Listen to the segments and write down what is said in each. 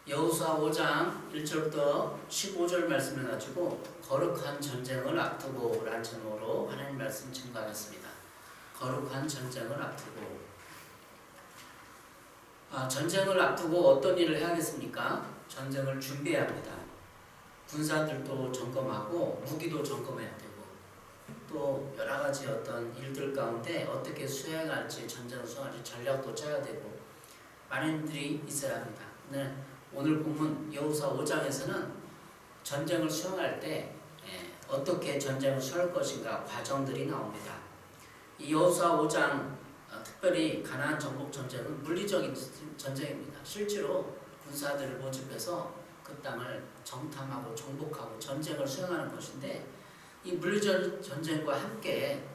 여호수아 5장 1절부터 15절 말씀을 가지고 거룩한 전쟁을 앞두고 라는 제목으로 하나님 말씀 증거하겠습니다. 거룩한 전쟁을 앞두고. 전쟁을 앞두고 어떤 일을 해야겠습니까? 전쟁을 준비해야 합니다. 군사들도 점검하고 무기도 점검해야 되고 또 여러 가지 어떤 일들 가운데 어떻게 수행할지, 전쟁을 수행할지 전략도 짜야 되고 많은 일들이 있어야 합니다. 오늘 본문 여호수아 5장에서는 전쟁을 수행할 때 어떻게 전쟁을 수행할 것인가 과정들이 나옵니다. 이 여호수아 5장 특별히 가나안 정복 전쟁은 물리적인 전쟁입니다. 실제로 군사들을 모집해서 그 땅을 정탐하고 정복하고 전쟁을 수행하는 것인데 이 물리적 전쟁과 함께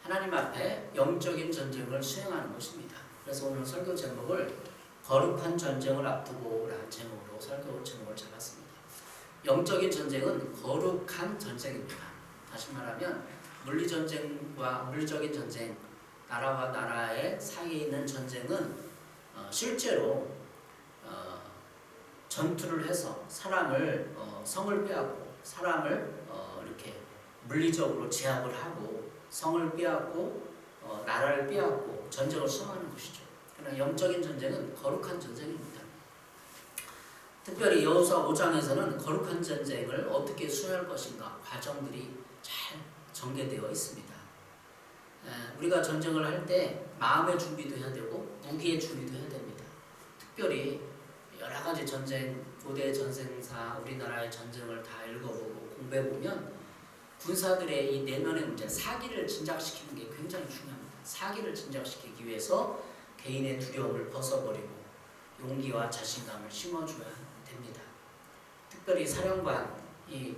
하나님 앞에 영적인 전쟁을 수행하는 것입니다. 그래서 오늘 설교 제목을 거룩한 전쟁을 앞두고 라는 제목으로 설교 제목을 잡았습니다. 영적인 전쟁은 거룩한 전쟁입니다. 다시 말하면 물리전쟁과 물리적인 전쟁, 나라와 나라의 사이에 있는 전쟁은 실제로 전투를 해서 사람을 성을 빼앗고 사람을 이렇게 물리적으로 제압을 하고 성을 빼앗고 나라를 빼앗고 전쟁을 수행하는 것이죠. 그러나 영적인 전쟁은 거룩한 전쟁입니다. 특별히 여호수아 5장에서는 거룩한 전쟁을 어떻게 수행할 것인가 과정들이 잘 전개되어 있습니다. 우리가 전쟁을 할 때 마음의 준비도 해야 되고 무기의 준비도 해야 됩니다. 특별히 여러 가지 전쟁, 고대 전쟁사 우리나라의 전쟁을 다 읽어보고 공부해보면 군사들의 이 내면의 문제, 사기를 진작시키는 게 굉장히 중요합니다. 사기를 진작시키기 위해서 개인의 두려움을 벗어버리고 용기와 자신감을 심어줘야 됩니다. 특별히 사령관, 이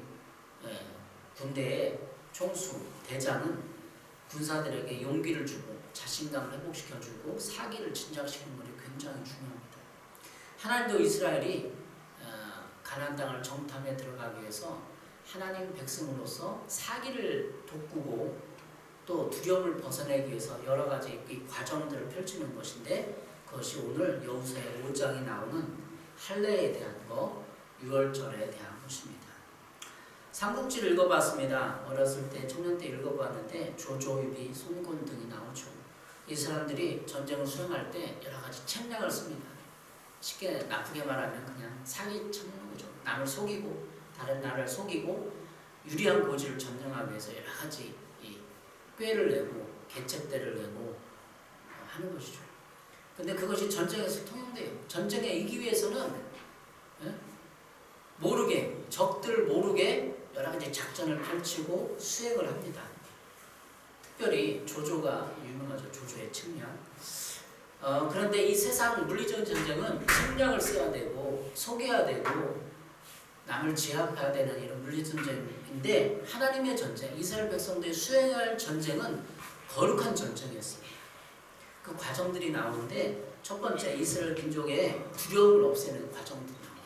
군대의 총수, 대장은 군사들에게 용기를 주고 자신감을 회복시켜주고 사기를 진작시키는 것이 굉장히 중요합니다. 하나님도 이스라엘이 가나안 땅을 정탐해 들어가기 위해서 하나님 백성으로서 사기를 돋구고 또 두려움을 벗어내기 위해서 여러 가지 이 과정들을 펼치는 것인데 그것이 오늘 여호수아 5장에 나오는 할례에 대한 것, 유월절에 대한 것입니다. 삼국지를 읽어봤습니다. 어렸을 때 청년 때 읽어봤는데 조조유비, 손권 등이 나오죠. 이 사람들이 전쟁을 수행할 때 여러 가지 책략을 씁니다. 쉽게 나쁘게 말하면 그냥 사기 쳐먹는 거죠. 남을 속이고 다른 나라를 속이고 유리한 고지를 점령하기 위해서 여러 가지 꾀를 내고 계책대를 내고 하는 것이죠. 근데 그것이 전쟁에서 통용돼요. 전쟁에 이기기 위해서는 모르게, 적들 모르게 여러 가지 작전을 펼치고 수행을 합니다. 특별히 조조가 유명하죠. 조조의 측량. 그런데 이 세상 물리적인 전쟁은 측량을 써야 되고 속여야 되고 남을 제압해야 되는 이런 물리전쟁인데 하나님의 전쟁, 이스라엘 백성들이 수행할 전쟁은 거룩한 전쟁이었습니다. 그 과정들이 나오는데 첫 번째 이스라엘 민족의 두려움을 없애는 과정들이 나와요.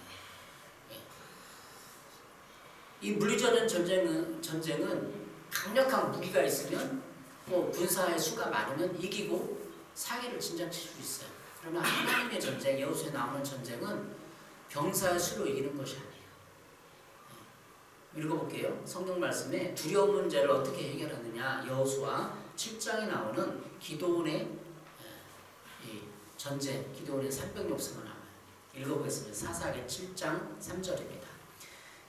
이 물리적인 전쟁은 강력한 무기가 있으면 또 군사의 수가 많으면 이기고 사기를 진작칠 수 있어요. 그러나 하나님의 전쟁, 여호수아에 나오는 전쟁은 병사의 수로 이기는 것이 아니에요. 읽어볼게요. 성경 말씀에 두려움 문제를 어떻게 해결하느냐. 여호수아 7장에 나오는 기드온의 전쟁, 기드온의 산병 역사가 나와요. 읽어보겠습니다. 사사기 7장 3절입니다.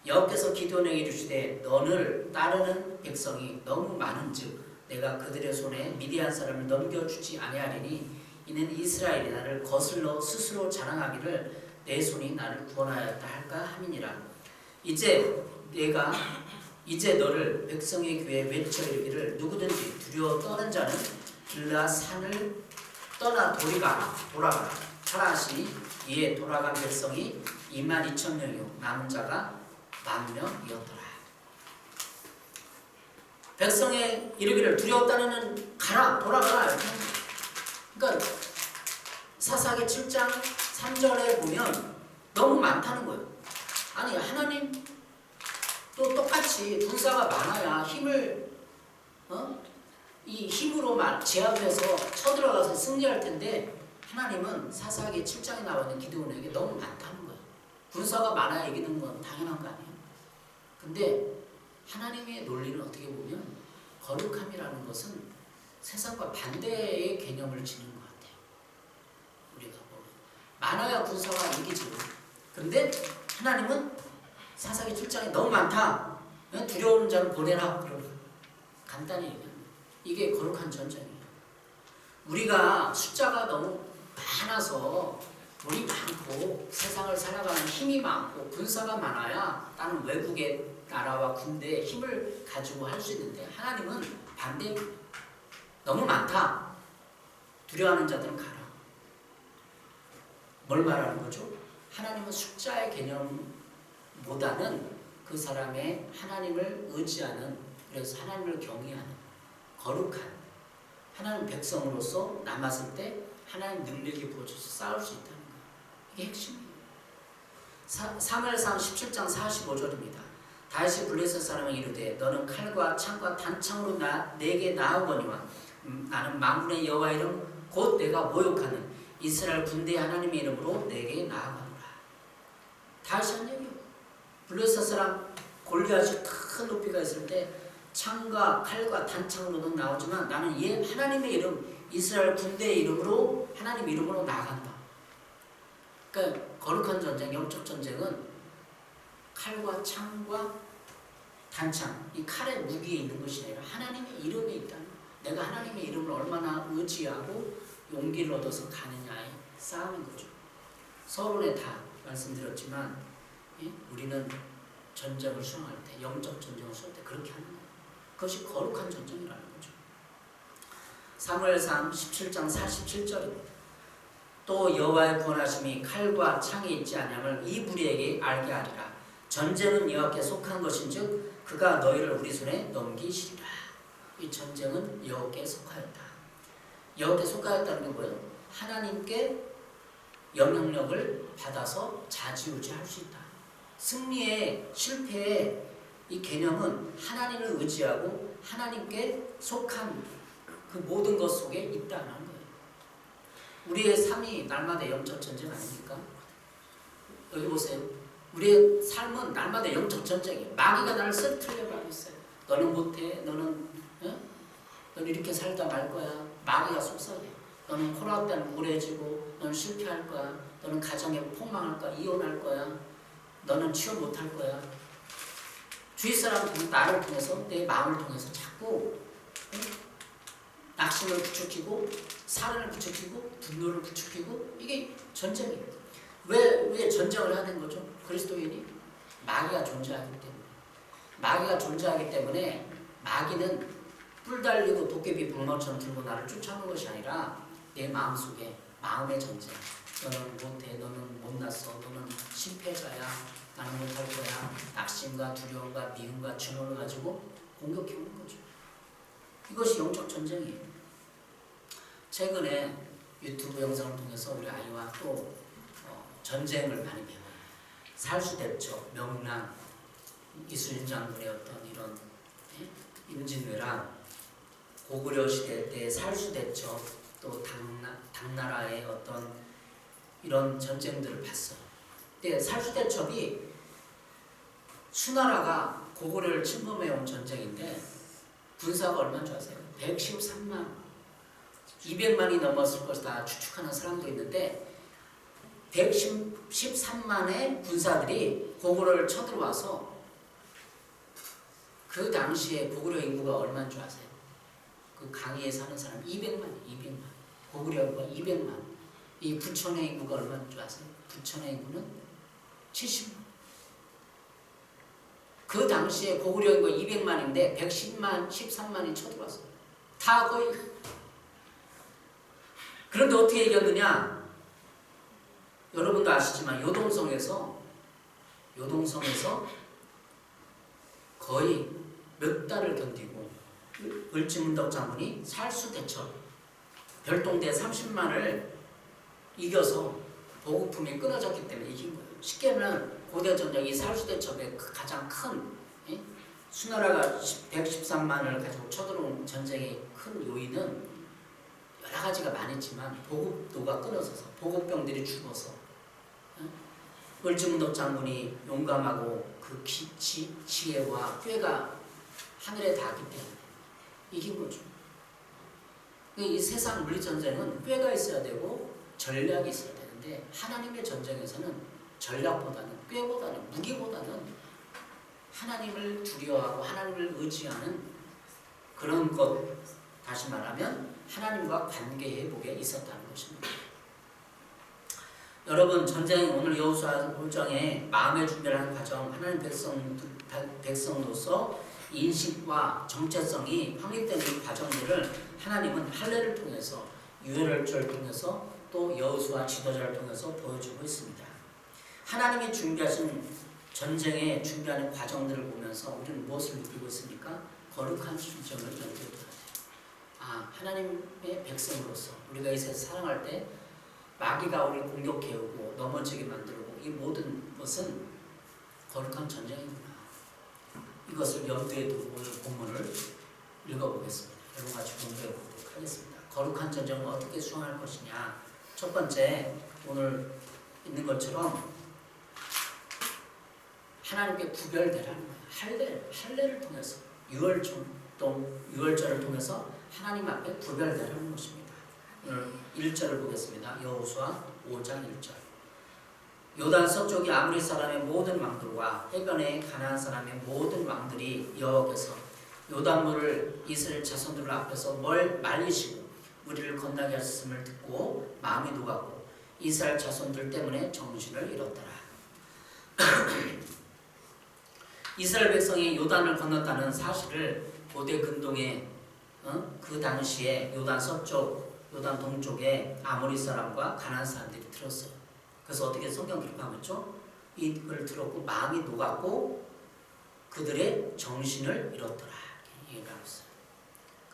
여호와께서 기드온에게 이르시되 너를 따르는 백성이 너무 많은즉 내가 그들의 손에 미디안 사람을 넘겨주지 아니하리니 이는 이스라엘이 나를 거슬러 스스로 자랑하기를 내 손이 나를 구원하였다 할까 함이니라. 이제 너를 백성의 귀에 외쳐 이르기를 누구든지 두려워 떠는 자는 길라 산을 떠나 돌아가라 하라 하시니 이에 돌아간 백성이 22,000명이요 남은 자가 10,000명이었더라. 백성의 이르기를 두려워 떠나는 가라 돌아가라. 그러니까 사사기 7장 3절에 보면 너무 많다는 거예요. 아니 하나님 또 똑같이 군사가 많아야 힘을 이 힘으로 제압해서 쳐들어가서 승리할 텐데 하나님은 사사기 7장에 나와 있는 기드온에게 너무 많다는 거예요. 군사가 많아야 이기는 건 당연한 거 아니에요? 근데 하나님의 논리는 어떻게 보면 거룩함이라는 것은 세상과 반대의 개념을 지닌 것 같아요. 우리가 보면 많아야 군사가 이기죠. 그런데 하나님은 사사기 7장에 너무 많다. 두려운 자를 보내라. 간단히 얘기합니다. 이게 거룩한 전쟁이에요. 우리가 숫자가 너무 많아서 돈이 많고 세상을 살아가는 힘이 많고 군사가 많아야 나는 외국의 나라와 군대의 힘을 가지고 할 수 있는데 하나님은 반대입니다. 너무 많다. 두려워하는 자들은 가라. 뭘 말하는 거죠? 하나님은 숫자의 개념보다는 그 사람의 하나님을 의지하는, 그래서 하나님을 경외하는 거룩한 하나님 백성으로서 남았을 때 하나님 능력이 부어져서 싸울 수 있다는 거예요. 이게 핵심이에요. 사무엘상 17장 45절입니다. 다윗이 블레셋 사람을 이르되 너는 칼과 창과 단창으로 내게 나아오거니와 나는 만군의 여호와 이름 곧 내가 모욕하는 이스라엘 군대의 하나님의 이름으로 내게 나아가노라. 다윗이 한 얘기예요. 블레셋 사람 골리앗이 큰 높이가 있을 때 창과 칼과 단창으로는 나오지만 나는 하나님의 이름, 이스라엘 군대의 이름으로, 하나님 이름으로 나간다. 그러니까 거룩한 전쟁, 영적 전쟁은 칼과 창과 단창, 이 칼의 무기에 있는 것이 아니라 하나님의 이름에 있다는, 내가 하나님의 이름을 얼마나 의지하고 용기를 얻어서 가느냐의 싸움인 거죠. 서론에 다 말씀드렸지만 우리는 전쟁을 수행할 때, 영적 전쟁을 수행할 때 그렇게 하는 거예요. 그것이 거룩한 전쟁이라는 거죠. 사무엘상 17장 47절입니다. 또 여호와의 구원하심이 칼과 창이 있지 아니함을 이 무리에게 알게 하리라. 전쟁은 여호와께 속한 것인즉 그가 너희를 우리 손에 넘기시리라. 이 전쟁은 여호와께 속하였다. 여호와께 속하였다는 게 뭐예요? 하나님께 영향력을 받아서 좌지우지할 수 있다. 승리의 실패의 이 개념은 하나님을 의지하고 하나님께 속한 그 모든 것 속에 있다는 거예요. 우리의 삶이 날마다 영적 전쟁 아닙니까? 여기 보세요. 우리의 삶은 날마다 영적 전쟁이에요. 마귀가 나를 쓰러뜨리려고 하고 있어요. 너는 못해. 너는 이렇게 살다 말 거야. 마귀가 속삭여. 너는 코로나 때문에 우울해지고, 너는 실패할 거야. 너는 가정에 폭망할 거야. 이혼할 거야. 너는 취업 못할 거야. 주위 사람들은 나를 통해서, 내 마음을 통해서 자꾸 낙심을 부추기고, 살인을 부추기고, 분노를 부추기고, 이게 전쟁이에요. 왜 전쟁을 하는 거죠? 그리스도인이 마귀가 존재하기 때문에. 마귀가 존재하기 때문에 마귀는 뿔 달리고 도깨비 불멍처럼 들고 나를 쫓아오는 것이 아니라 내 마음속에 마음의 전쟁. 너는 못해. 너는 못났어. 너는 실패자야. 나는 못할 거야. 낙심과 두려움과 미움과 증오를 가지고 공격해 오는 거죠. 이것이 영적 전쟁이에요. 최근에 유튜브 영상을 통해서 우리 아이와 또 전쟁을 많이 배워요. 살수대첩, 명랑, 이순신 장군의 어떤 이런 임진왜란, 고구려 시대 때 살수대첩, 또 당나라의 어떤 이런 전쟁들을 봤어요. 근데 살수대첩이 수나라가 고구려를 침범해온 전쟁인데 군사가 얼마인 줄 아세요? 113만, 200만이 넘었을 것이다 추측하는 사람도 있는데 113만의 군사들이 고구려를 쳐들어와서 그 당시에 고구려 인구가 얼마인 줄 아세요? 그 강의에 사는 사람 200만. 고구려 인구가 200만. 이 부천의 인구가 얼마인 줄 아세요? 부천의 인구는 70만. 그 당시에 고구려 인구가 200만인데 110만, 13만이 쳐들어왔어요. 다 거의. 그런데 어떻게 이겼느냐? 여러분도 아시지만 요동성에서 거의 몇 달을 견디고 을지문덕 장군이 살수대첩 별동대 30만을 이겨서 보급품이 끊어졌기 때문에 이긴 거예요. 쉽게 하면 고대 전쟁 이 살수대첩의 가장 큰 수나라가 113만을 가지고 쳐들어온 전쟁의 큰 요인은 여러 가지가 많았지만 보급도가 끊어져서 보급병들이 죽어서 을지문덕 장군이 용감하고 그 지혜와 꾀가 하늘에 닿기 때문에 이긴 거죠. 이 세상 물리 전쟁은 꾀가 있어야 되고 전략이 있어야 되는데 하나님의 전쟁에서는 전략보다는 꾀보다는 무기보다는 하나님을 두려워하고 하나님을 의지하는 그런 것, 다시 말하면 하나님과 관계 회복에 있었다는 것입니다. 여러분, 전쟁 오늘 여호수아 5장에 마음의 준비를 하는 과정, 하나님 백성으로서 인식과 정체성이 확립되는 이 과정들을 하나님은 할례를 통해서, 유월절을 통해서, 또 여호수아 지도자를 통해서 보여주고 있습니다. 하나님이 준비하신 전쟁에 준비하는 과정들을 보면서 우리는 무엇을 느끼고 있습니까? 거룩한 순종을 느끼게 돼요. 하나님의 백성으로서 우리가 이 세상 살아갈 때 마귀가 우리를 공격해오고 넘어지게 만들고 이 모든 것은 거룩한 전쟁이구나. 이것을 염두에 두고 오늘 본문을 읽어보겠습니다. 여러분 같이 공부해 보도록 하겠습니다. 거룩한 전쟁을 어떻게 수행할 것이냐. 첫 번째, 오늘 있는 것처럼 하나님께 구별되라는 거예요. 할례를 통해서 유월절을 통해서 하나님 앞에 구별되라는 것입니다. 오늘 1절을 보겠습니다. 여호수아 5장 1절. 요단 서쪽의 아므리 사람의 모든 왕들과 해변의 가나안 사람의 모든 왕들이 여호와께서 요단물을 이스라엘 자손들 앞에서 말리시고 우리를 건너게 하셨음을 듣고 마음이 녹았고 이스라엘 자손들 때문에 정신을 잃었더라. 이스라엘 백성이 요단을 건넜다는 사실을 고대 근동에 그 당시에 요단 서쪽, 요단 동쪽에 아모리 사람과 가나안 사람들이 들었어요. 그래서 어떻게 성경 기록하고 있죠? 이걸 들었고 마음이 녹았고 그들의 정신을 잃었더라. 얘기하고 있어요.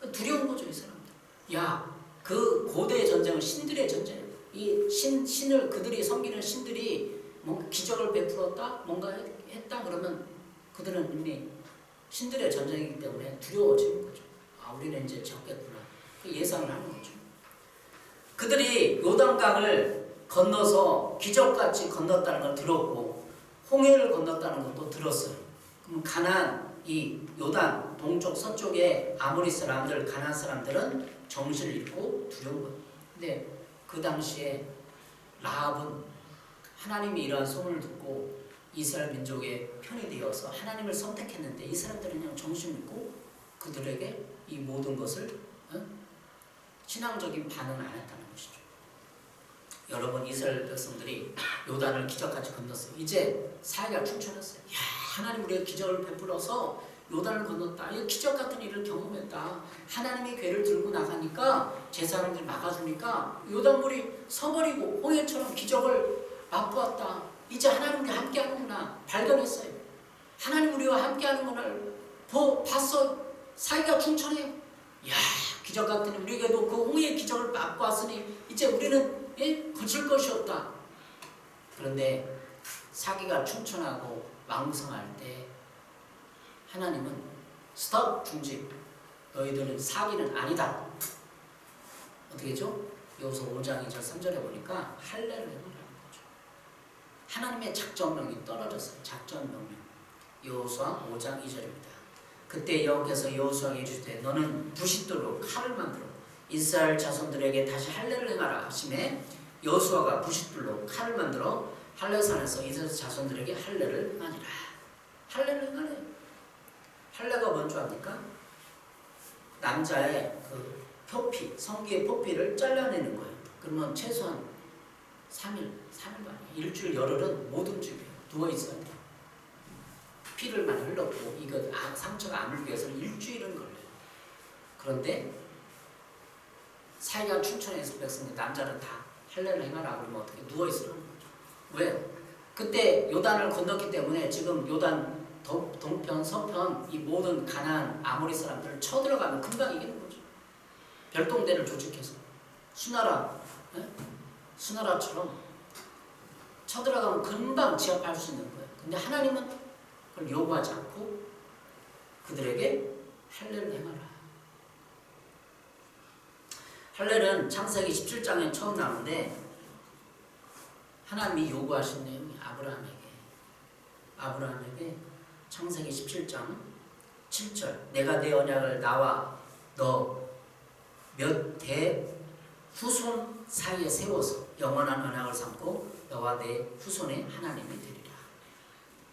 그 두려운 거죠, 이 사람들. 그 고대의 전쟁은 신들의 전쟁이에요. 이 신을 그들이 섬기는 신들이 뭔가 기적을 베풀었다, 뭔가 했다 그러면 그들은 이미 신들의 전쟁이기 때문에 두려워지는 거죠. 우리는 이제 적겠구나. 예상을 하는 거죠. 그들이 요단강을 건너서 기적같이 건넜다는 걸 들었고 홍해를 건넜다는 것도 들었어요. 그럼 가나안, 이 요단 동쪽 서쪽의 아모리 사람들, 가나안 사람들은 정신을 잃고 두려운 거예요. 근데 그 당시에 라합은 하나님이 이러한 소문을 듣고 이스라엘 민족의 편이 되어서 하나님을 선택했는데 이 사람들은 그냥 정신을 잃고 그들에게 이 모든 것을 신앙적인 반응을 안 했다는 것이죠. 여러분, 이스라엘 백성들이 요단을 기적같이 건넜어요. 이제 사회가 충천했어요. 하나님 우리의 기적을 베풀어서 요단을 건넜다. 이 기적 같은 일을 경험했다. 하나님의 괴를 들고 나가니까 제사장들이 막아주니까 요단물이 서버리고 홍해처럼 기적을 맛보았다. 이제 하나님 우리와 함께하는구나 발견했어요. 하나님 우리와 함께하는 걸 봤어. 사이가 충천해요. 기적 같은 우리에게도 그 홍해의 기적을 맛보았으니 이제 우리는 거칠 것이 없다. 그런데 사기가 충천하고 왕성할 때 하나님은 스톱 중직. 너희들은 사기는 아니다. 어떻게 했죠? 여호수아 5장 2절 3절에 보니까 할례를 해보라는 거죠. 하나님의 작전명이 떨어졌어요. 작전명령. 여호수아 5장 2절입니다. 그때 여호와께서 여호수아에게 이르시되 너는 부싯돌로 칼을 만들어 이스라엘 자손들에게 다시 할례를 행하라 하시매 여호수아가 부싯돌로 칼을 만들어 할례산에서 이스라엘 자손들에게 할례를 행하니라. 할례를 행하래. 할례가 뭔 줄 압니까? 남자의 그 표피, 성기의 표피를 잘라내는 거예요. 그러면 최소한 3일도 아니에요. 일주일 열흘은 못 움직여요. 누워있어야 돼요. 피를 많이 흘렀고 이거 상처가 안 울기 위해서는 일주일은 걸려요. 그런데 사이가 충천해서 백성들 남자는 다 할례를 행하라 그러면 어떻게 누워있으라는 거죠. 왜? 그때 요단을 건넜기 때문에 지금 요단 동편, 서편 이 모든 가나안 아모리 사람들을 쳐들어가면 금방 이기는 거죠. 별동대를 조직해서 수나라처럼 쳐들어가면 금방 제압할 수 있는 거예요. 근데 하나님은 그걸 요구하지 않고 그들에게 할례를 행하라. 할례는 창세기 17장에 처음 나오는데 하나님이 요구하신 내용이 아브라함에게 창세기 17장 7절 내가 내 언약을 나와 너 몇 대 후손 사이에 세워서 영원한 언약을 삼고 너와 내 후손의 하나님이 되리라.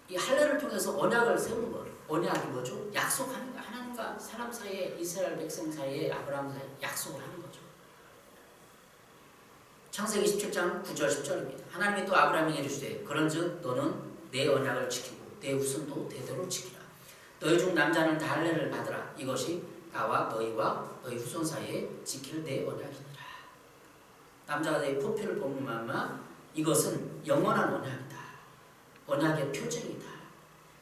이 할례를 통해서 언약을 세우는 거예요. 언약이 뭐죠? 약속하는 거예요. 하나님과 사람 사이에, 이스라엘 백성 사이에, 아브라함 사이에 약속을 하는 거죠. 창세기 17장 9절 10절입니다. 하나님이 또 아브라함에게 이르시되 그런즉 너는 내 언약을 지키고 내 후손도 대대로 지키라. 너희 중 남자는 다 할례를 받으라. 이것이 나와 너희와 너희 후손 사이에 지킬 내 언약이니라. 남자가 내 포표를 뽑는 말마 이것은 영원한 언약이다. 언약의 표징이다.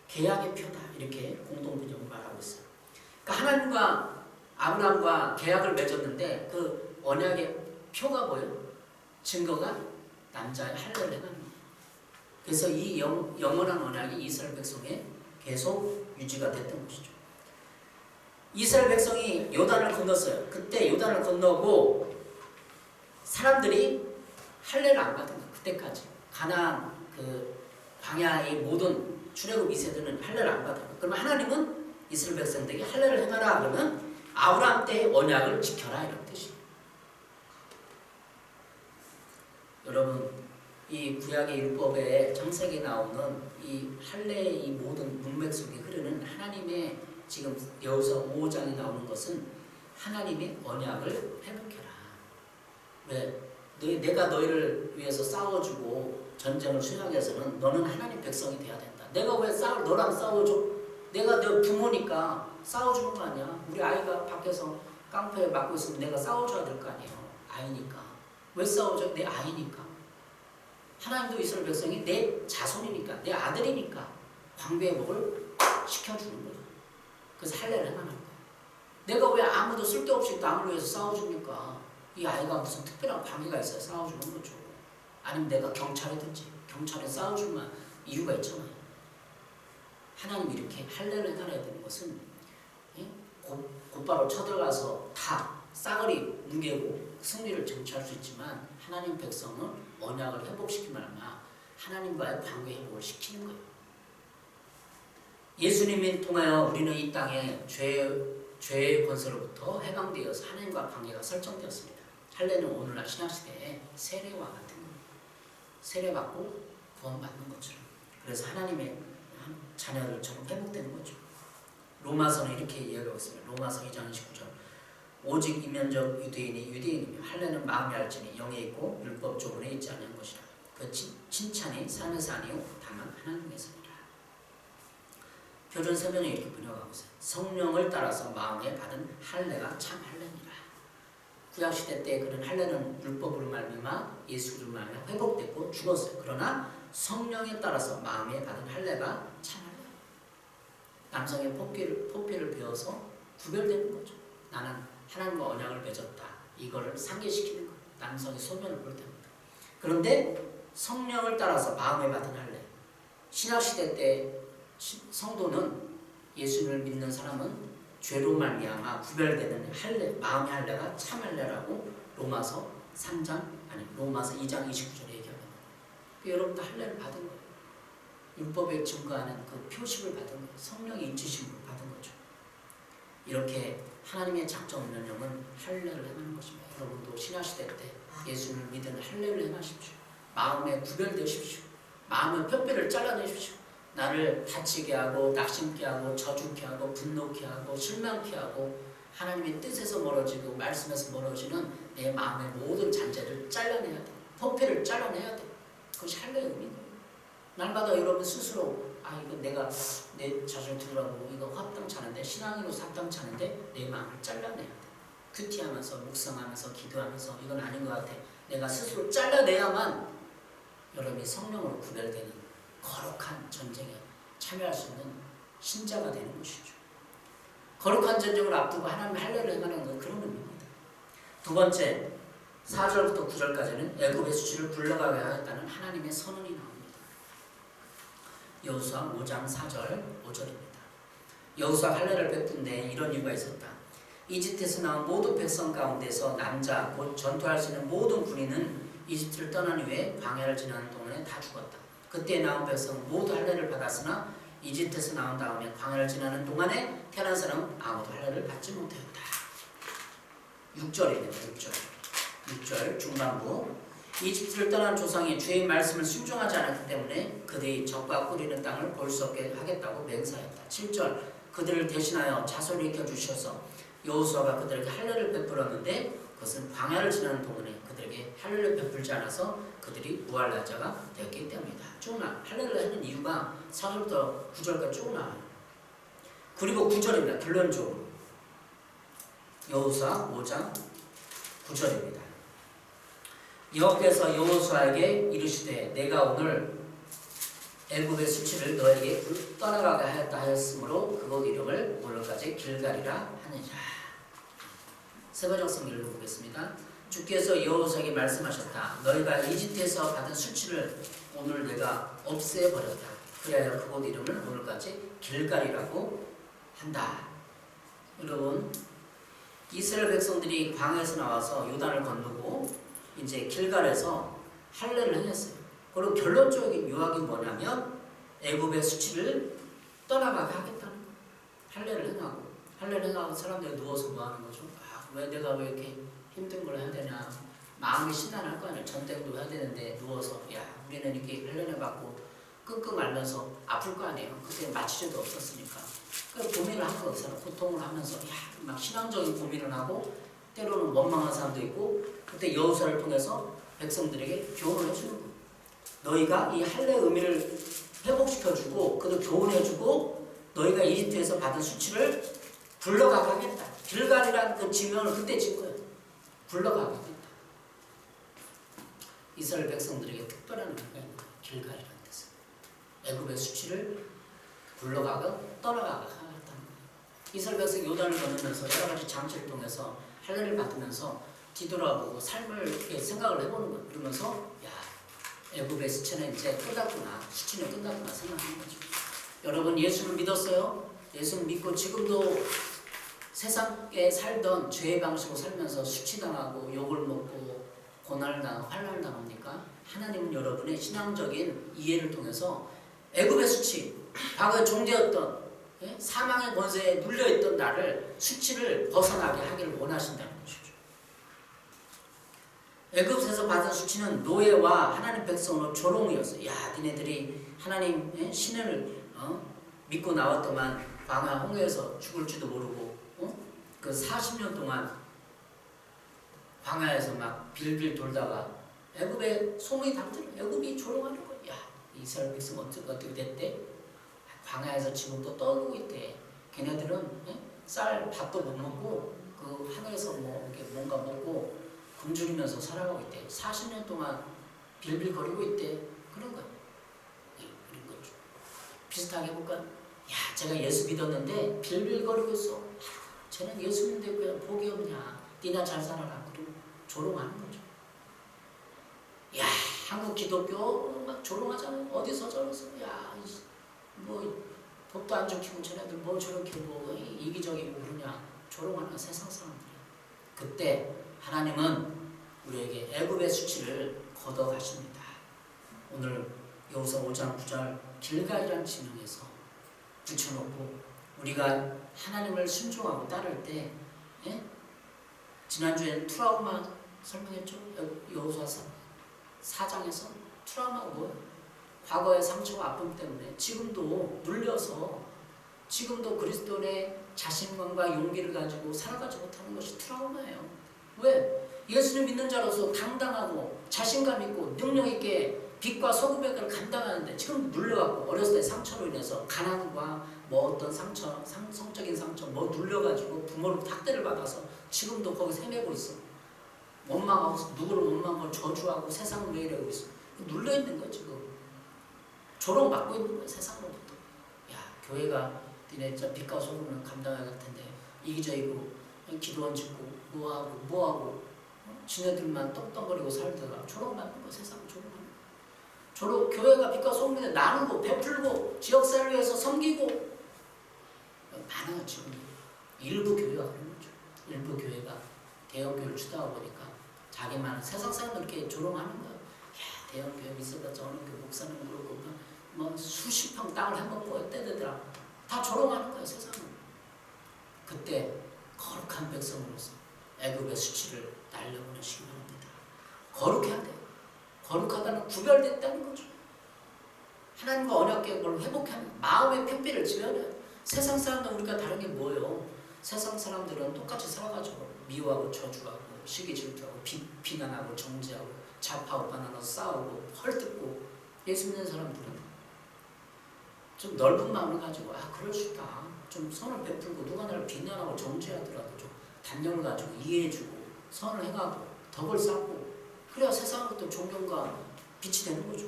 계약의 표다. 이렇게 공동번역을 말하고 있어요. 그러니까 하나님과 아브라함과 계약을 맺었는데 그 언약의 표가 뭐예요? 증거가 남자의 할례를 행하는 거예요. 그래서 이 영원한 언약이 이스라엘 백성에 계속 유지가 됐던 것이죠. 이스라엘 백성이 요단을 건넜어요. 그때 요단을 건너고 사람들이 할례를 안 받은 거예요. 그때까지 가나안 그 광야의 모든 출애굽 2세들은 할례를 안 받아요. 그러면 하나님은 이스라엘 백성들에게 할례를 행하라 그러면 아브라함 때의 언약을 지켜라 이런 뜻이에요. 여러분 이 구약의 율법에 창세기에 나오는 이 할례의 이 모든 문맥 속에 흐르는 하나님의 지금 여호수아 5장에 나오는 것은 하나님의 언약을 회복해라. 왜? 내가 너희를 위해서 싸워주고 전쟁을 수행해서는 너는 하나님 백성이 돼야 된다. 내가 왜 너랑 싸워줘? 내가 너 부모니까 싸워주는 거 아니야. 우리 아이가 밖에서 깡패에 맞고 있으면 내가 싸워줘야 될 거 아니에요. 아이니까. 왜 싸워줘? 내 아이니까. 하나님도 이스라엘 백성이 내 자손이니까, 내 아들이니까 광배의 복을 시켜주는 거예요. 그래서 할례를 행하는 거예요. 내가 왜 아무도 쓸데없이 남을 위해서 싸워줍니까? 이 아이가 무슨 특별한 관계가 있어야 싸워주는 거죠. 아니면 내가 경찰이든지 경찰에 싸워주면 이유가 있잖아요. 하나님이 이렇게 할례를 행하야 되는 것은 곧바로 쳐들어가서 다 싸그리 무게고 승리를 쟁취할 수 있지만 하나님 백성은 언약을 회복시키면 말마 하나님과의 관계 회복을 시키는 거예요. 예수님을 통하여 우리는 이 땅에 죄의 권세로부터 해방되어서 하나님과 관계가 설정되었습니다. 할례는 오늘날 신약시대에 세례와 같은 거예요. 세례받고 구원받는 것처럼. 그래서 하나님의 자녀들처럼 회복되는 거죠. 로마서는 이렇게 이야기하고 있습니다. 로마서 2장 29절 오직 이면적 유대인이 유대인이며 할례는 마음이 알지니 영에 있고 율법 조문에 있지 않은 것이라. 그 칭찬이 삶에서 아니요 다만 하나님에서니라. 표준 세번에 이렇게 번역하고 있어요. 성령을 따라서 마음에 받은 할례가 참 할례니라. 구약시대 때 그런 할례는 율법으로 말미암아 예수로 말미암아 회복됐고 죽었어요. 그러나 성령에 따라서 마음에 받은 할례가 참 할례. 남성의 포피를 베어서 구별되는 거죠. 나는 하나님과 언약을 맺었다. 이거를 상기시키는 거예요. 남성이 소변을 볼 때입니다. 그런데 성령을 따라서 마음에 받은 할례. 신약시대 때 성도는 예수님을 믿는 사람은 죄로 말미암아 구별되는 할례, 마음의 할례가 참 할례라고 로마서 2장 29절에 얘기합니다. 여러분도 할례를 받은 거예요. 율법에 증거하는 그 표식을 받은 거예요. 성령의 인치심을 받은 거죠. 이렇게 하나님의 작정 명령은 할례를 행하는 것입니다. 여러분도 신약시대 때 예수님을 믿는 할례를 행하십시오. 마음에 구별되십시오. 마음의 뼈뼈를 잘라내십시오. 나를 다치게 하고 낙심케 하고 저주케 하고 분노케 하고 실망케 하고 하나님의 뜻에서 멀어지고 말씀에서 멀어지는 내 마음의 모든 잔재를 잘라내야 돼. 포폐를 잘라내야 돼. 그것이 할례의 의미예요. 날마다 여러분 스스로 이거 내가 내 자신을 두라고 이거 합당치 않은데 신앙으로 합당치 않은데 내 마음을 잘라내야 돼. 큐티하면서 묵상하면서 기도하면서 이건 아닌 것 같아. 내가 스스로 잘라내야만 여러분이 성령으로 구별되는 거룩한 전쟁에 참여할 수 있는 신자가 되는 것이죠. 거룩한 전쟁을 앞두고 하나님의 할례를 행하는 건 그런 의미입니다. 두 번째, 4절부터 9절까지는 애굽의 수치를 굴러가게 하겠다는 하나님의 선언이 나옵니다. 여호수아 5장 4절 5절입니다. 여호수아 할례를 베푼 데 이런 이유가 있었다. 이집트에서 나온 모든 백성 가운데서 남자 곧 전투할 수 있는 모든 군인은 이집트를 떠난 후에 광야를 지나는 동안에 다 죽었다. 그때 나온 백성 모두 할례를 받았으나 이집트에서 나온 다음에 광야를 지나는 동안에 태어난 사람은 아무도 할례를 받지 못하였다. 6절입니다. 6절 중반부. 이집트를 떠난 조상이 주의 말씀을 순종하지 않았기 때문에 그들이 적과 꾸리는 땅을 볼 수 없게 하겠다고 맹세하였다. 7절 그들을 대신하여 자손을 일으켜 주셔서 여호수아가 그들에게 할례를 베풀었는데 그것은 광야를 지나는 동안에 그들에게 할례를 베풀지 않아서 그들이 무할례한 자가 되었기 때문이다. 쭉 나 할례를 하는 이유가 4절부터 9절까지 쭉 나와요. 그리고 9절입니다. 결론적으로 여호수아 5장 9절입니다. 여호와께서 여호수아에게 이르시되 내가 오늘 애굽의 수치를 너에게 떠나가게 하였다 하였으므로 그곳 이름을 오늘까지 길갈이라 하느니라. 세번역성 읽어보겠습니다. 주께서 여호수아에게 말씀하셨다. 너희가 이집트에서 받은 수치를 오늘 내가 없애버렸다. 그래야 그곳 이름을 오늘까지 길갈이라고 한다. 여러분, 이스라엘 백성들이 광야에서 나와서 요단을 건너고 이제 길갈에서 할례를 행했어요. 그리고 결론적인 요약이 뭐냐면 애굽의 수치를 떠나가게 하겠다는 거예요. 할례를 행하고 사람들이 누워서 뭐 하는 거죠? 왜 내가 왜 이렇게 힘든 걸 해야 되냐? 마음이 신난할 거 아니에요. 전쟁도 해야 되는데 누워서 우리는 이렇게 할례를 받고 끙끙 앓면서 아플 거 아니에요. 그때 마취제도 없었으니까. 그 고민을 한 거예요. 고통을 하면서 막 신앙적인 고민을 하고 때로는 원망한 사람도 있고 그때 여호수아를 통해서 백성들에게 교훈을 해주는 거예요. 너희가 이 할례 의미를 회복시켜주고 그도 교훈해주고 너희가 이집트에서 받은 수치를 불러가게 하겠다. 길갈이라는 그 지명을 그때 진 거예요. 불러가게 하겠다. 이스라엘 백성들에게 특별한 의미가 있는 거예요. 길갈이라는 뜻은. 애굽의 수치를 불러가고 떠나가게 하겠다는 거예요. 이스라엘 백성이 요단을 건너면서 여러 가지 장치를 통해서 할례를 받으면서 뒤돌아보고 삶을 이렇게 생각을 해보는 거예요. 그러면서 애굽의 수치는 이제 끝났구나. 수치는 끝났구나 생각하는 거죠. 여러분 예수를 믿었어요? 예수를 믿고 지금도 세상에 살던 죄의 방식으로 살면서 수치당하고 욕을 먹고 고난을 당하고 환난을 당합니까? 하나님은 여러분의 신앙적인 이해를 통해서 애굽의 수치, 과거에 존재했던 사망의 권세에 눌려있던 나를 수치를 벗어나게 하기를 원하신다는 것이죠. 애굽에서 받은 수치는 노예와 하나님 백성으로 조롱이었어요. 니네들이 하나님 신을 믿고 나왔더만 광야 홍해에서 죽을지도 모르고 그 40년 동안 광야에서 막 빌빌 돌다가 애굽에 소문이 다 들어. 애굽이 조롱하는 거야. 이스라엘 백성 어떻게 됐대? 광야에서 지금 또 떠오르고 있대. 걔네들은 쌀 밥도 못 먹고 그 하늘에서 뭐 이렇게 뭔가 먹고 굶주리면서 살아가고 있대. 40년 동안 빌빌거리고 있대. 그런 거야. 그런 거죠. 비슷하게 해볼까? 제가 예수 믿었는데 빌빌거리고 있어. 쟤는 예수 믿는데 그냥 복이 없냐? 니나 잘 살아라. 그리고 조롱하는 거죠. 한국 기독교 막 조롱하잖아요. 어디서 저러서 뭐 법도 안 지키고 쟤네들 뭐 저렇게 뭐 이기적이고 그러냐 조롱하는 세상 사람들이에요. 그때 하나님은 우리에게 애굽의 수치를 걷어가십니다. 오늘 여호수아 5장 9절 길갈이라는 지명에서 붙여놓고 우리가 하나님을 순종하고 따를 때 지난주에 트라우마 설명했죠? 여호수아 4장에서 트라우마가 뭐예요? 과거의 상처와 아픔 때문에 지금도 눌려서 지금도 그리스도의 자신감과 용기를 가지고 살아가지 못하는 것이 트라우마예요. 왜? 예수를 믿는 자로서 당당하고 자신감 있고 능력 있게 빛과 소금의 을 감당하는데 지금 눌려갖고 어렸을 때 상처로 인해서 가난과 뭐 어떤 상처, 성적인 상처 뭐 눌려가지고 부모를 학대를 받아서 지금도 거기서 헤매고 있어. 원망하고 누구를 원망하고 저주하고 세상을 왜 이러고 있어. 눌려있는 거야 지금. 조롱받고 있는 거야 세상으로부터. 교회가 니네 진짜 빛과 소금을 감당해야 할 텐데 이기적이고 기도 안 짓고 뭐하고 지네들만 떡떡거리고 살다가 조롱받는 거야. 세상 조롱하는 거야. 교회가 빛과 소금인데 나누고 베풀고 지역사회를 위해서 섬기고 많아요 지금. 일부 교회가 그런 거죠. 일부 교회가 대형교회를 추다가 보니까 자기만 세상 사람들 이렇게 조롱하는 거야. 야, 대형교회 있어봤자 어느 교회 목사님 그러고 뭐 수십 평 땅을 해먹고 떼대더라. 다 조롱하는 거야 세상은. 그때 거룩한 백성으로서 애굽의 수치를 날려보내시기 바랍니다. 거룩해야 돼. 거룩하다는 구별됐다는 거죠. 하나님과 언약계획을 회복하는 마음의 편비를 지어야 돼. 세상 사람들 우리가 다른 게 뭐예요? 세상 사람들은 똑같이 살아가죠. 미워하고 저주하고 시기 질투하고 비난하고 정죄하고 좌파우 반하고 싸우고 헐뜯고. 예수 믿는 사람들은 좀 넓은 마음을 가지고 그럴 수 있다. 좀 선을 베풀고 누가 나를 비난하고 정죄하더라도 좀 단념을 가지고 이해해주고 선을 해가고 덕을 쌓고 그래야 세상으로부터 존경과 빛이 되는 거죠.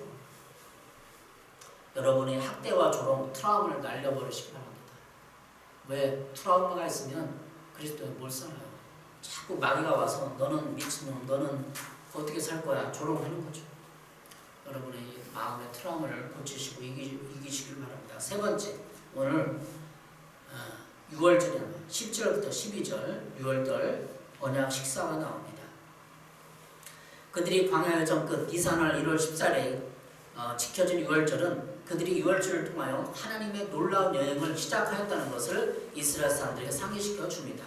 여러분의 학대와 조롱, 트라우마를 날려버리시기 바랍니다. 왜? 트라우마가 있으면 그리스도에 못 살아요. 자꾸 마귀가 와서 너는 미친놈, 너는 어떻게 살 거야 조롱하는 거죠. 여러분의 마음의 트라우마를 고치시고 이기시길 바랍니다. 세 번째, 오늘 6월절에 10절부터 12절 6월절 언약 식사가 나옵니다. 그들이 광야 여정 끝 이산월 1월 14일에 지켜진 6월절은 그들이 6월절을 통하여 하나님의 놀라운 여행을 시작하였다는 것을 이스라엘 사람들에게 상기시켜 줍니다.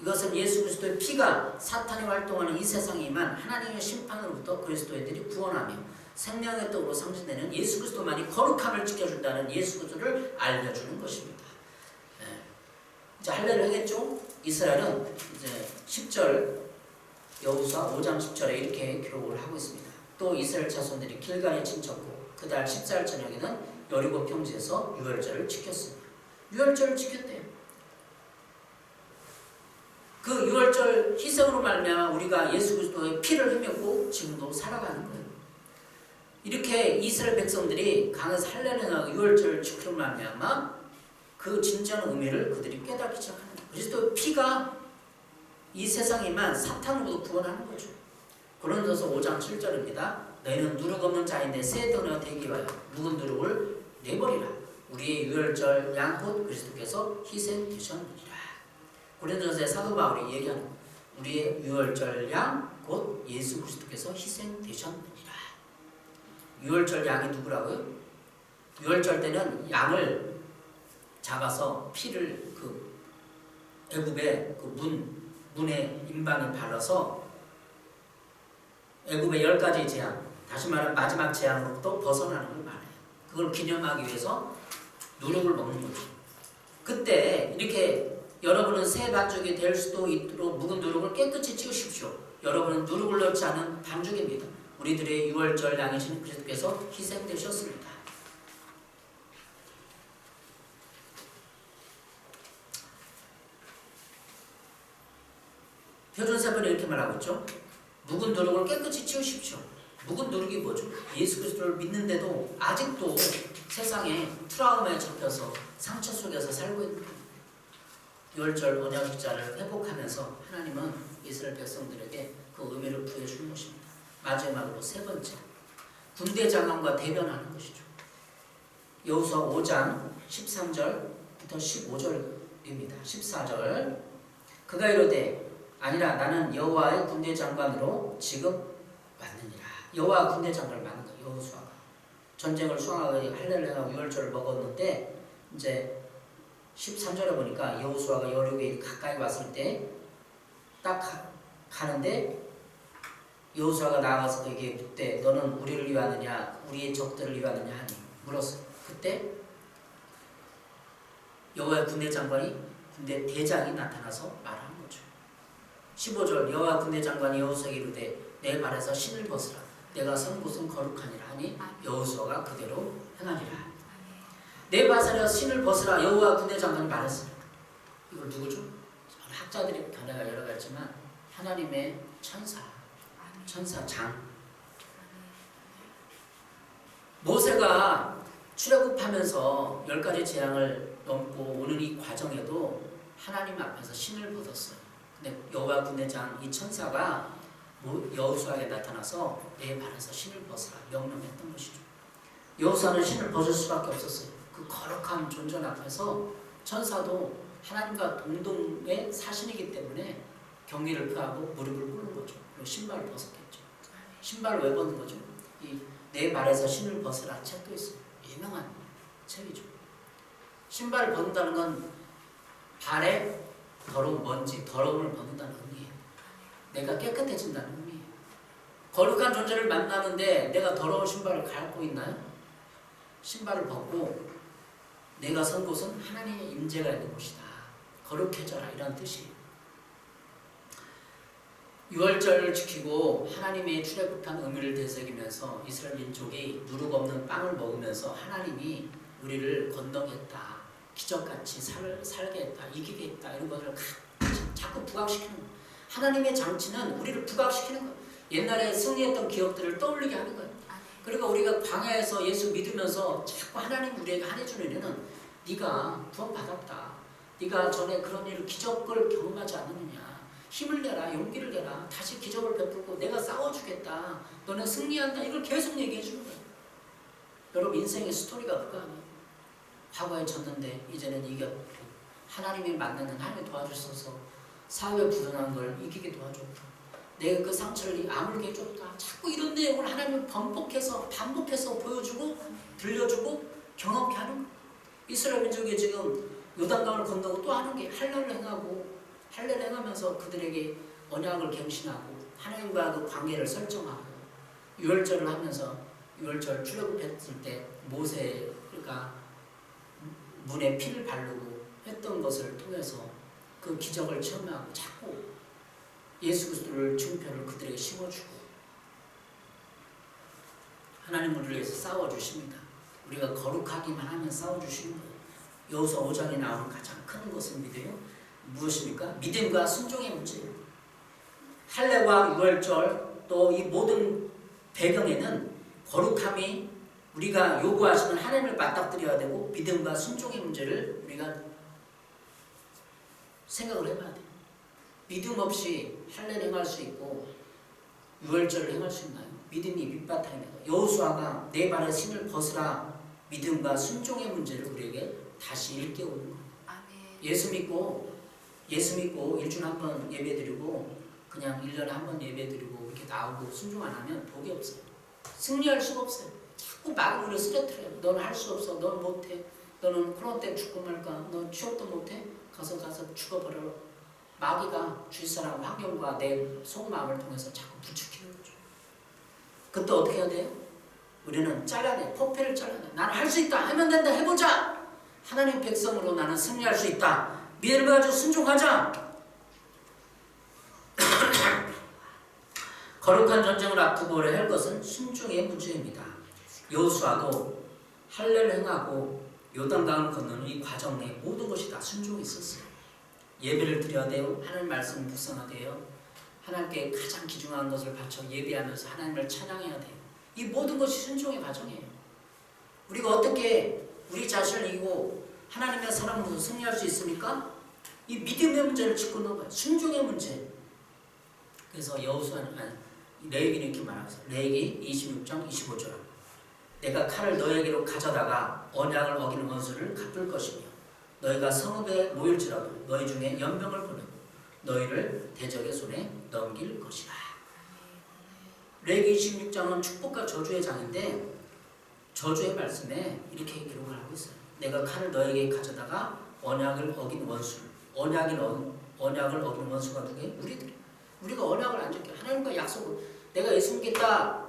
이것은 예수 그리스도의 피가 사탄이 활동하는 이 세상이만 하나님의 심판으로부터 그리스도인들이 구원하며 생명의 떡으로 상징되는 예수 그리스도만이 거룩함을 지켜준다는 예수 그리스도를 알려주는 것입니다. 이제 할례를 하겠죠? 이스라엘은 이제 10절 여호수아 5장 10절에 이렇게 기록을 하고 있습니다. 또 이스라엘 자손들이 길갈에 진쳤고 그달 14일 저녁에는 여리고 평지에서 유월절을 지켰습니다. 유월절을 지켰대요. 그 유월절 희생으로 말미암아 우리가 예수 그리스도의 피를 흘렸고 지금도 살아가는 거예요. 이렇게 이스라엘 백성들이 강에서 할례를 하고 유월절을 지키는 말미암아 그 진정한 의미를 그들이 깨닫기 시작하는 거예요. 그리스도의 피가 이 세상이만 사탄으로부터 구원하는 거죠. 고린도서 5장 7절입니다. 너희는 누룩 없는 자인데 새 덩이가 되기 위하여 묵은 누룩을 내버리라. 우리의 유월절 양 곧 그리스도께서 희생되셨느니라. 고린도서의 사도 바울이 얘기하는 거예요. 우리의 유월절 양 곧 예수 그리스도께서 희생되셨느니라. 유월절 양이 누구라고요? 유월절 때는 양을 잡아서 피를 그 애굽의 그 문의 임방에 발라서 애굽의 10가지 재앙, 다시 말하면 마지막 재앙으로부터 벗어나는 걸 말해요. 그걸 기념하기 위해서 누룩을 먹는 거죠. 그때 이렇게 여러분은 새 반죽이 될 수도 있도록 묵은 누룩을 깨끗이 치우십시오. 여러분은 누룩을 넣지 않은 반죽입니다. 우리들의 유월절 양이신 그리스도께서 희생되셨습니다. 표준세번에 이렇게 말하고 있죠. 묵은 누룩을 깨끗이 치우십시오. 묵은 누룩이 뭐죠? 예수 그리스도를 믿는데도 아직도 세상에 트라우마에 잡혀서 상처 속에서 살고 있는 거예요. 유월절 언약식자를 회복하면서 하나님은 이스라엘 백성들에게 그 의미를 부여주는 것입니다. 마지막으로 세 번째, 군대 장관과 대변하는 것이죠. 여호수아 5장 13절부터 15절입니다. 14절 그가 이르되 아니라 나는 여호와의 군대 장관으로 지금 왔느니라. 여호와 군대 장관을 만난 거예요. 여호수아가 전쟁을 수행하고 할례를 하고 유월절을 먹었는데 이제 13절에 보니까 여호수아가 여리고에 가까이 왔을 때 딱 가는데 여호수아가 나아가서 그에게 묻되 너는 우리를 위하느냐 우리의 적들을 위하느냐 하니 물었어요. 그때 여호와의 군대 장관이 군대 대장이 나타나서 말하는 거죠. 15절 여호와 군대 장관이 여호수아에게 이르되 내 발에서 신을 벗으라 내가 선 곳은 거룩하니라 하니 여호수아가 그대로 행하니라. 내 발에서 신을 벗으라 여호와 군대 장관이 말했습니다. 이걸 누구죠? 학자들이 견해가 여러 가지지만 하나님의 천사장 모세가 출애굽하면서 10가지 재앙을 넘고 오는 이 과정에도 하나님 앞에서 신을 벗었어요. 근데 여호와 군대장 이 천사가 여호수아에게 나타나서 내 발에서 신을 벗으라 명령했던 것이죠. 여호수아는 신을 벗을 수밖에 없었어요. 그 거룩한 존재 앞에서 천사도 하나님과 동등의 사신이기 때문에 경계를 표하고 무릎을 꿇는 거죠. 그리고 신발을 벗었겠죠. 신발을 왜 벗는 거죠? 이 내 발에서 신을 벗으라 책도 있어요. 유명한 책이죠. 신발을 벗는다는 건 발에 더러운 먼지, 더러움을 벗는다는 의미예요. 내가 깨끗해진다는 의미예요. 거룩한 존재를 만나는데 내가 더러운 신발을 갈고 있나요? 신발을 벗고 내가 선 곳은 하나님의 임재가 있는 곳이다. 거룩해져라 이런 뜻이에요. 유월절을 지키고 하나님의 출애굽한 의미를 되새기면서 이스라엘 민족이 누룩 없는 빵을 먹으면서 하나님이 우리를 건너겠다, 기적같이 살게 했다, 이기게 했다 이런 것을 자꾸 부각시키는 거예요. 하나님의 장치는 우리를 부각시키는 거예요. 옛날에 승리했던 기억들을 떠올리게 하는 거예요. 그리고 우리가 광야에서 예수 믿으면서 자꾸 하나님 우리에게 한해주는 일은 네가 구원받았다, 네가 전에 그런 일을 기적을 경험하지 않느냐, 힘을 내라, 용기를 내라, 다시 기적을 베풀고 내가 싸워주겠다, 너는 승리한다, 이걸 계속 얘기해 주는 거예요. 여러분 인생의 스토리가 그거 아니에요. 과거에 졌는데 이제는 이겼고, 하나님이 만나는 하나님 도와주셔서 사회에 부정한 걸 이기게 도와줬고, 내가 그 상처를 아물게 해줬다, 자꾸 이런 내용을 하나님이 반복해서 보여주고 들려주고 경험케 하는 거예요. 이스라엘 민족이 지금 요단강을 건너고 또 하는 게 할례를 행하고, 할례를 행하면서 그들에게 언약을 갱신하고 하나님과 그 관계를 설정하고, 유월절을 하면서 유월절 출애굽했을 때 모세가 문에 피를 바르고 했던 것을 통해서 그 기적을 체험하고 자꾸 예수 그리스도를 증표를 그들에게 심어주고, 하나님 우리를 위해서 싸워주십니다. 우리가 거룩하기만 하면 싸워주시는 거예요. 여호수아 5장에 나오는 가장 큰 것은 믿어요. 무엇입니까? 믿음과 순종의 문제예요. 할례와 유월절 또 이 모든 배경에는 거룩함이 우리가 요구하시는 하나님을 맞닥뜨려야 되고, 믿음과 순종의 문제를 우리가 생각을 해봐야 돼요. 믿음 없이 할례를 행할 수 있고 유월절을 행할 수 있나요? 믿음이 밑바탕입니다. 여호수아가 내 발에 신을 벗으라, 믿음과 순종의 문제를 우리에게 다시 일깨우는 거예요. 예수 믿고 일주일에 한 번 예배드리고 그냥 1년에 한 번 예배드리고 이렇게 나오고 순종 안 하면 복이 없어요. 승리할 수가 없어요. 자꾸 말을 우리 쓰러뜨려요. 너는 할 수 없어, 너는 못해, 너는 코로나 때문에 죽고 말까, 너 취업도 못해, 가서 죽어버려. 마귀가 주위 사람 환경과 내 속마음을 통해서 자꾸 부추기는 거죠. 그때 어떻게 해야 돼요? 우리는 잘라내, 포폐를 잘라내. 나는 할 수 있다, 하면 된다, 해보자. 하나님 백성으로 나는 승리할 수 있다, 믿음을 가지고 순종하자. 거룩한 전쟁을 앞두고 오래 할 것은 순종의 문제입니다. 여호수아도 할례를 행하고 요단강을 건너는 이 과정 내에 모든 것이 다 순종이 있었어요. 예배를 드려야 돼요. 하나님 말씀을 묵상해야 돼요. 하나님께 가장 귀중한 것을 바쳐 예배하면서 하나님을 찬양해야 돼요. 이 모든 것이 순종의 과정이에요. 우리가 어떻게 우리 자신을 이기고 하나님의 사랑으로 승리할 수 있습니까? 이 믿음의 문제를 짚고 넘어가요. 순종의 문제. 그래서 여호수아는 레위기는 이렇게 말하면서, 레위기 26장 25절, 내가 칼을 너에게로 가져다가 언약을 어기는 원수를 갚을 것이며 너희가 성읍에 모일지라도 너희 중에 연병을 보내고 너희를 대적의 손에 넘길 것이라. 레위기 26장은 축복과 저주의 장인데 저주의 말씀에 이렇게 기록을 하고 있어요. 내가 칼을 너에게 가져다가 언약을 어긴 원수를, 언약을 어긴 원수가 누구예요? 우리들이. 우리가 언약을 안 지켜 하나님과 약속을, 내가 예수 믿겠다,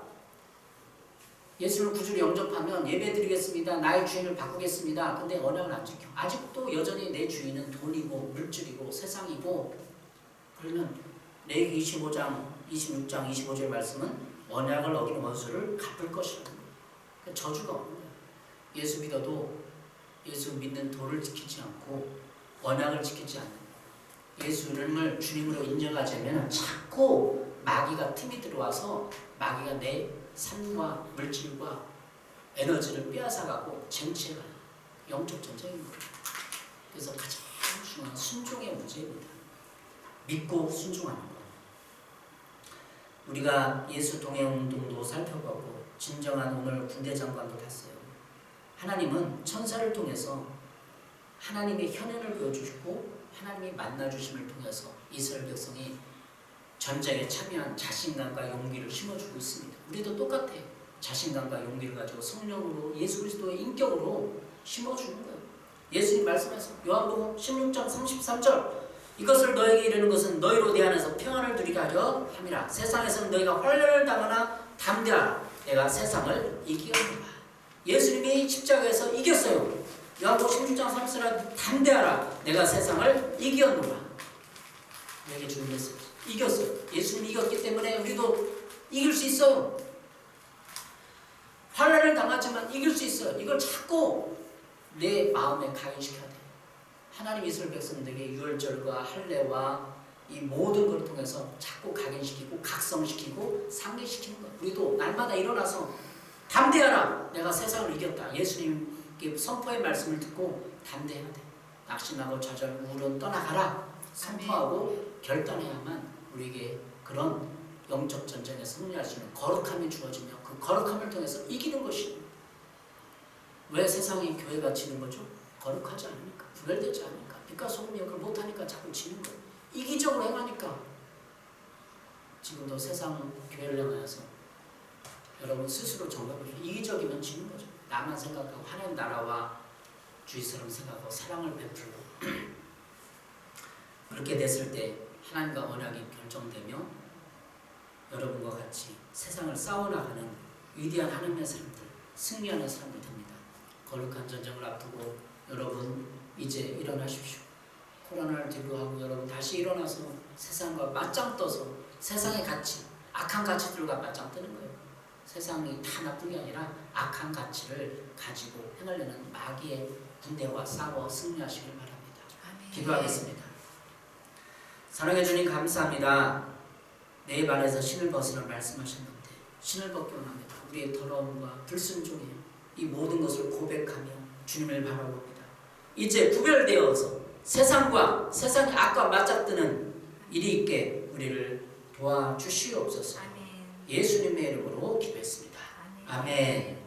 예수를 구주로 영접하면 예배드리겠습니다, 나의 주인을 바꾸겠습니다. 근데 언약을 안 지켜. 아직도 여전히 내 주인은 돈이고 물질이고 세상이고, 그러면 레위기 25장 26장 25절 말씀은 언약을 어긴 원수를 갚을 것이라는 거예요. 그러니까 저주가 없는 거예요. 예수 믿어도 예수 믿는 도를 지키지 않고 언약을 지키지 않는, 예수 이름을 주님으로 인정하자면 자꾸 마귀가 틈이 들어와서 마귀가 내 삶과 물질과 에너지를 빼앗아가고 쟁취해가요. 영적 전쟁입니다. 그래서 가장 중요한 순종의 문제입니다. 믿고 순종하는 것. 우리가 예수 동행운동도 살펴보고 진정한 오늘 군대장관도 봤어요. 하나님은 천사를 통해서 하나님의 현현을 보여주시고 하나님이 만나주심을 통해서 이스라엘 백성이 전쟁에 참여한 자신감과 용기를 심어주고 있습니다. 우리도 똑같아요. 자신감과 용기를 가지고 성령으로 예수 그리스도의 인격으로 심어주는 거예요. 예수님 말씀하세요. 요한복음 16장 33절 이것을 너에게 이르는 것은 너희로 내 안에서 평안을 누리게 하려 함이라. 세상에서는 너희가 환난을 당하나 담대하라. 내가 세상을 이기었노라. 예수님이 십자가에서 이겼어요. 요한복음 16장 33절 담대하라. 내가 세상을 이기었노라. 우리에게 주는 메시지. 이겼어요. 예수님이 이겼기 때문에 우리도 이길 수 있어요. 환난을 당하지만 이길 수 있어요. 이걸 자꾸 내 마음에 각인시켜야 돼요. 하나님 이스라엘 백성들에게 유월절과 할례와 이 모든 것을 통해서 자꾸 각인시키고 각성시키고 상기시키는 거예요. 우리도 날마다 일어나서 담대하라. 내가 세상을 이겼다. 예수님께 선포의 말씀을 듣고 담대해야 돼. 낙심하고 좌절, 우울은 떠나가라. 선포하고 결단해야만 우리에게 그런 영적 전쟁에 승리할 수 있는 거룩함이 주어지며 그 거룩함을 통해서 이기는 것이. 왜 세상이 교회가 지는 거죠? 거룩하지 않으니까, 구별되지 않으니까, 빛과 소금이 역을 못하니까 자꾸 지는 거예요. 이기적으로 행하니까. 지금도 세상 교회를 향하여서 여러분 스스로 점검해보세요. 이기적이면 지는 거죠. 나만 생각하고 하나님 나라와 주위 사람 생각하고 사랑을 베풀고 그렇게 됐을 때 하나님과 언약이 결정되며 여러분과 같이 세상을 싸워나가는 위대한 하나님의 사람들, 승리하는 사람들 됩니다. 거룩한 전쟁을 앞두고 여러분 이제 일어나십시오. 코로나를 뒤로하고 여러분 다시 일어나서 세상과 맞짱 떠서 세상의 가치, 악한 가치들과 맞짱 뜨는 거예요. 세상이 다 나쁜 게 아니라 악한 가치를 가지고 행하려는 마귀의 군대와 싸워 승리하시길 바랍니다. 아멘. 기도하겠습니다. 사랑해 주님 감사합니다. 내 발에서 신을 벗으라 말씀하셨는데 신을 벗기 원합니다. 우리의 더러움과 불순종에 이 모든 것을 고백하며 주님을 바라봅니다. 이제 구별되어서 세상과 세상의 악과 맞닥뜨는 일이 있게 우리를 도와주시옵소서. 예수님의 이름으로 기도했습니다. 아멘.